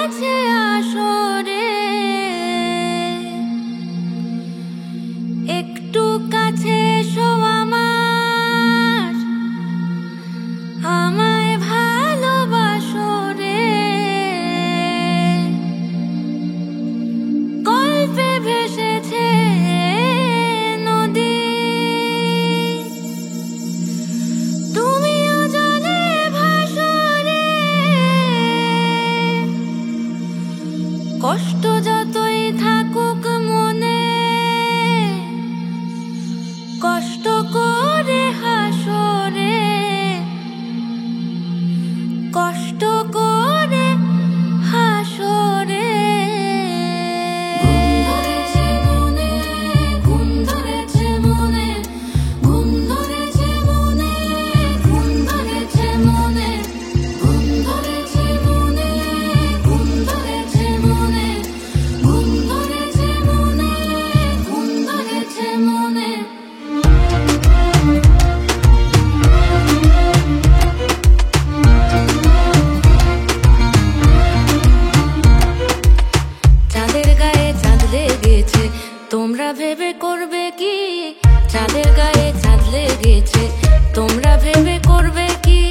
গেছে আসরে, একটু কাছে এসো আমার, আমায় ভালোবাসো রে। গল্পে ভেসেছে নদী, তুমিও জলে ভাসো রে। কষ্ট যতই থাকুক মনে, কষ্ট করে হাসো রে, কষ্ট করে হাসো রে। ঘুম ধরেছে মনে, ঘুম ধরেছে মনে, ঘুম ধরেছে মনে, ঘুম ধরেছে মনে, ঘুম ধরেছে মনে, ঘুম ধরেছে মনে, ঘুম ধরেছে মনে। চাঁদের গায়ে চাঁদ লেগেছে, তোমরা ভেবে করবে কি? চাঁদের গায়ে চাঁদ লেগেছে, তোমরা ভেবে করবে কি?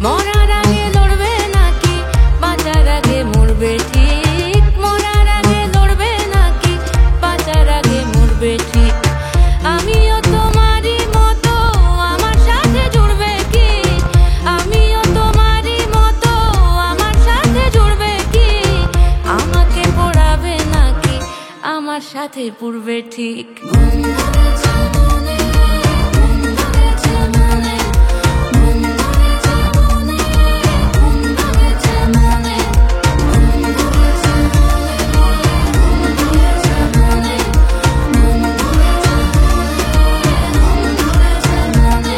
মরার আগে লড়বে নাকি বাঁচার আগে মরবে ঠিক? মরার আগে লড়বে নাকি বাঁচার আগে মরবে ঠিক? আমিও তোমারই মতো, আমার সাথে জুড়বে কি? আমিও তোমারই মতো, আমার সাথে জুড়বে কি? আমাকে পড়াবে নাকি আমার সাথে পড়বে ঠিক? ঘুম ধরেছে মনে, ঘুম ধরেছে মনে, ঘুম ধরেছে মনে, ঘুম ধরেছে মনে, ঘুম ধরেছে মনে, ঘুম ধরেছে মনে, ঘুম ধরেছে মনে।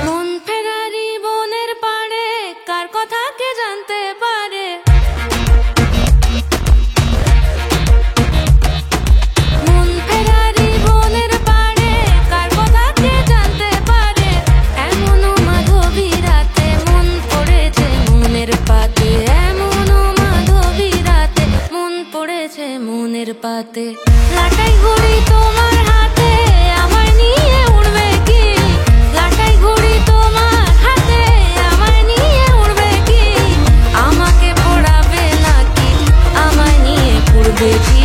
মন ফেরারি বনের পাড়ে কার কথা কে জানতে পারে? মন ফেরারি বনের পাড়ে কার কথা কে জানতে পারে? এমনও মাধবী রাতে মন পড়েছে মনের পাতে, এমনও মাধবী রাতে মন পড়েছে মনের পাতে। লাটাই ঘুড়ি তোমার হাতে, আমায় নিয়ে উড়বে কি? লাটাই ঘুড়ি তোমার হাতে, আমায় নিয়ে উড়বে কি? আমাকে পড়াবে নাকি আমায় নিয়ে উড়বে কি?